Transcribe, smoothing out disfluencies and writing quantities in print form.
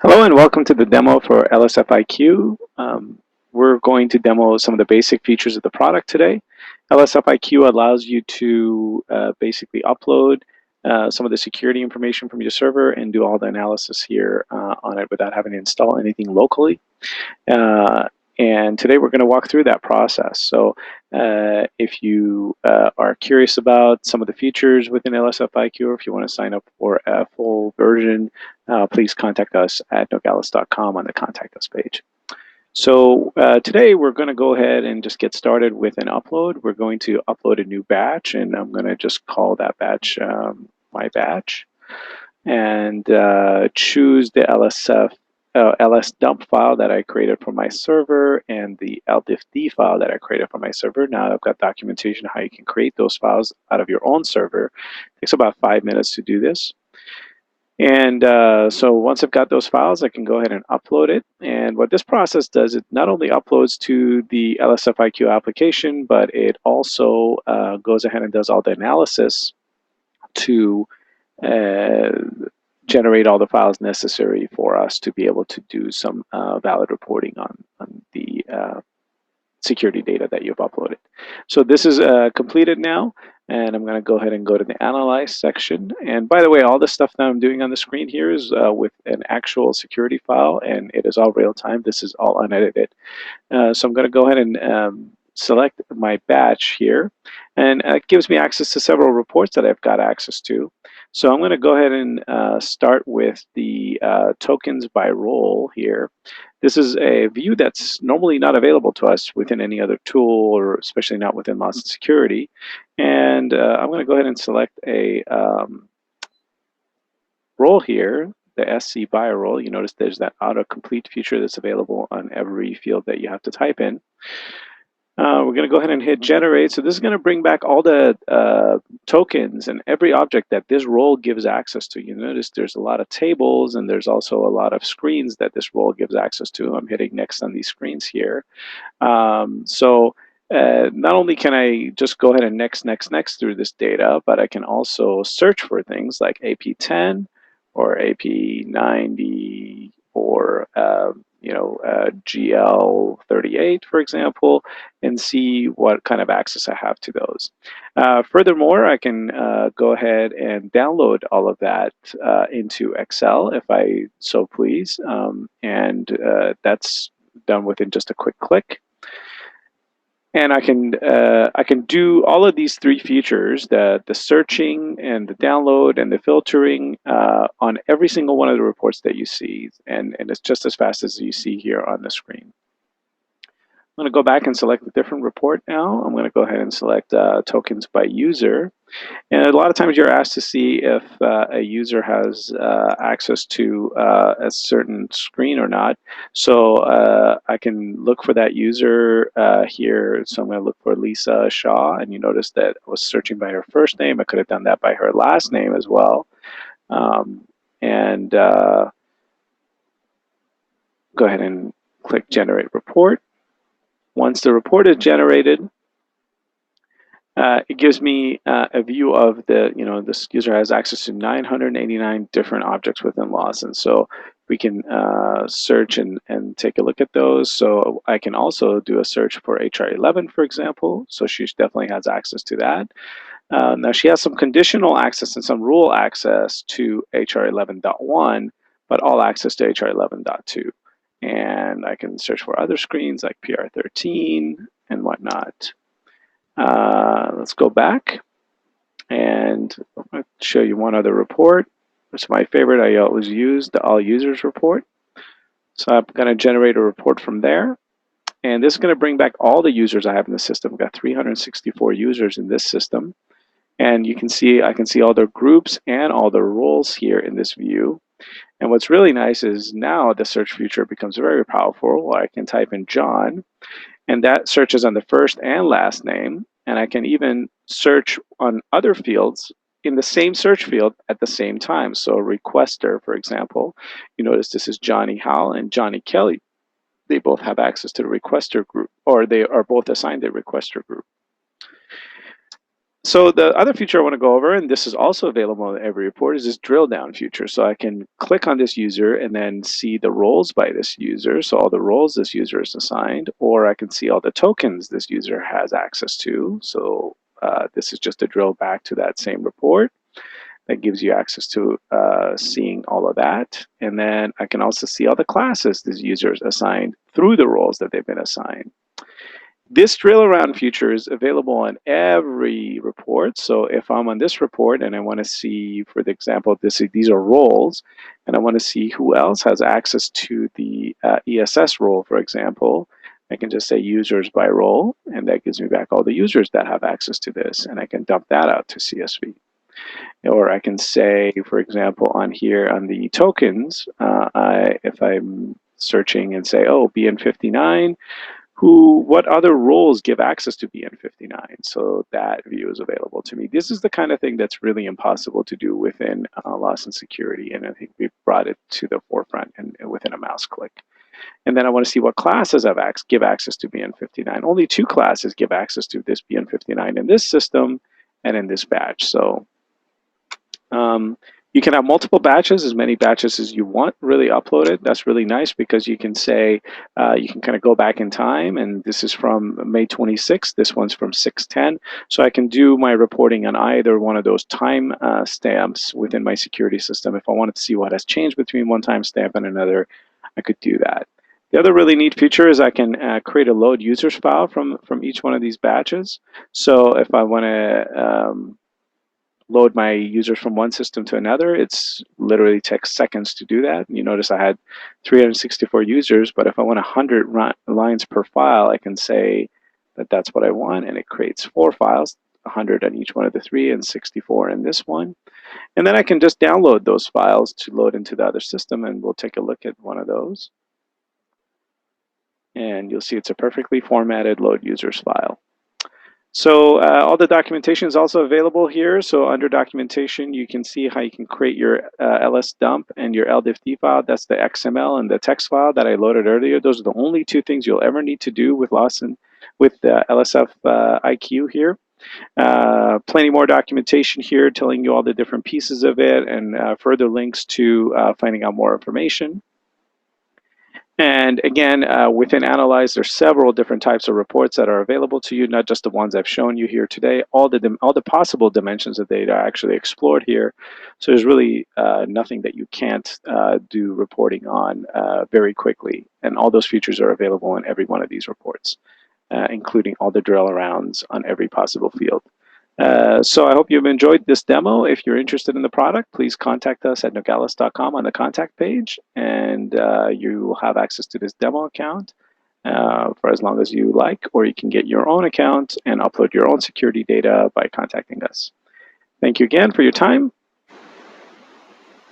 Hello and welcome to the demo for LSFIQ. We're going to demo some of the basic features of the product today. LSFIQ allows you to basically upload some of the security information from your server and do all the analysis here on it without having to install anything locally. And today we're going to walk through that process. So if you are curious about some of the features within LSFIQ, or if you want to sign up for a full version, please contact us at nogales.com on the Contact Us page. So today we're going to go ahead and just get started with an upload. We're going to upload a new batch, and I'm going to just call that batch my batch, and choose the lsdump file that I created for my server and the ldiffd file that I created for my server. Now I've got documentation how you can create those files out of your own server. It takes about 5 minutes to do this. And so once I've got those files, I can go ahead and upload it. And what this process does, it not only uploads to the LSFIQ application, but it also goes ahead and does all the analysis to generate all the files necessary for us to be able to do some valid reporting on the security data that you've uploaded. So this is completed now, and I'm going to go ahead and go to the Analyze section. And by the way, all the stuff that I'm doing on the screen here is with an actual security file, and it is all real time. This is all unedited. So I'm going to go ahead and select my batch here, and it gives me access to several reports that I've got access to. So I'm going to go ahead and start with the tokens by role here. This is a view that's normally not available to us within any other tool, or especially not within Lawson Security. And I'm going to go ahead and select a role here, the SC by role. You notice there's that autocomplete feature that's available on every field that you have to type in. We're going to go ahead and hit generate. So this is going to bring back all the tokens and every object that this role gives access to. You notice there's a lot of tables, and there's also a lot of screens that this role gives access to. I'm hitting next on these screens here. So not only can I just go ahead and next through this data, but I can also search for things like AP10 or AP90 or GL38, for example, and see what kind of access I have to those. Furthermore, I can go ahead and download all of that into Excel if I so please, and that's done within just a quick click. And I can do all of these three features, the searching and the download and the filtering on every single one of the reports that you see, and it's just as fast as you see here on the screen. I'm going to go back and select a different report now. I'm going to go ahead and select tokens by user. And a lot of times you're asked to see if a user has access to a certain screen or not. So I can look for that user here. So I'm going to look for Lisa Shaw, and you notice that I was searching by her first name. I could have done that by her last name as well. And go ahead and click Generate Report. Once the report is generated, it gives me a view of this user has access to 989 different objects within Lawson. So we can search and take a look at those. So I can also do a search for HR11, for example. So she definitely has access to that. Now she has some conditional access and some rule access to HR11.1, but all access to HR11.2. And I can search for other screens like PR13 and whatnot. Let's go back, and I'm going to show you one other report. It's my favorite. I always use the all users report. So I'm going to generate a report from there, and this is going to bring back all the users I have in the system. I've got 364 users in this system, and you can see I can see all their groups and all their roles here in this view. And what's really nice is now the search feature becomes very powerful. I can type in John, and that searches on the first and last name. And I can even search on other fields in the same search field at the same time. So requester, for example, you notice this is Johnny Howell and Johnny Kelly. They both have access to the requester group, or they are both assigned the requester group. So the other feature I want to go over, and this is also available in every report, is this drill down feature. So I can click on this user and then see the roles by this user, so all the roles this user is assigned, or I can see all the tokens this user has access to. So this is just a drill back to that same report that gives you access to seeing all of that. And then I can also see all the classes this user is assigned through the roles that they've been assigned. This drill around feature is available on every report. So if I'm on this report and I want to see, for the example, these are roles, and I want to see who else has access to the ESS role, for example, I can just say users by role, and that gives me back all the users that have access to this, and I can dump that out to CSV. Or I can say, for example, on here on the tokens, if I'm searching and say, oh, BN59, what other roles give access to BN59? So that view is available to me. This is the kind of thing that's really impossible to do within Lawson Security, and I think we've brought it to the forefront and within a mouse click. And then I want to see what classes give access to BN59. Only 2 classes give access to this BN59 in this system and in this batch. So you can have multiple batches, as many batches as you want really uploaded. That's really nice because you can say, you can kind of go back in time, and this is from May 26th, this one's from 6/10. So I can do my reporting on either one of those time stamps within my security system. If I wanted to see what has changed between one time stamp and another, I could do that. The other really neat feature is I can create a load users file from each one of these batches. So if I want to load my users from one system to another, it's literally takes seconds to do that. You notice I had 364 users, but if I want 100 lines per file, I can say that that's what I want, and it creates 4 files, 100 on each one of the 3 and 64 in this one. And then I can just download those files to load into the other system, and we'll take a look at one of those. And you'll see it's a perfectly formatted load users file. So all the documentation is also available here. So under documentation, you can see how you can create your lsdump and your ldiffd file. That's the XML and the text file that I loaded earlier. Those are the only 2 things you'll ever need to do with Lawson, with LSF IQ here. Plenty more documentation here telling you all the different pieces of it, and further links to finding out more information. And again, within Analyze, there's several different types of reports that are available to you, not just the ones I've shown you here today. All the possible dimensions of data are actually explored here. So there's really nothing that you can't do reporting on very quickly. And all those features are available in every one of these reports, including all the drill arounds on every possible field. So I hope you've enjoyed this demo. If you're interested in the product, please contact us at nogales.com on the contact page, and you will have access to this demo account for as long as you like, or you can get your own account and upload your own security data by contacting us. Thank you again for your time.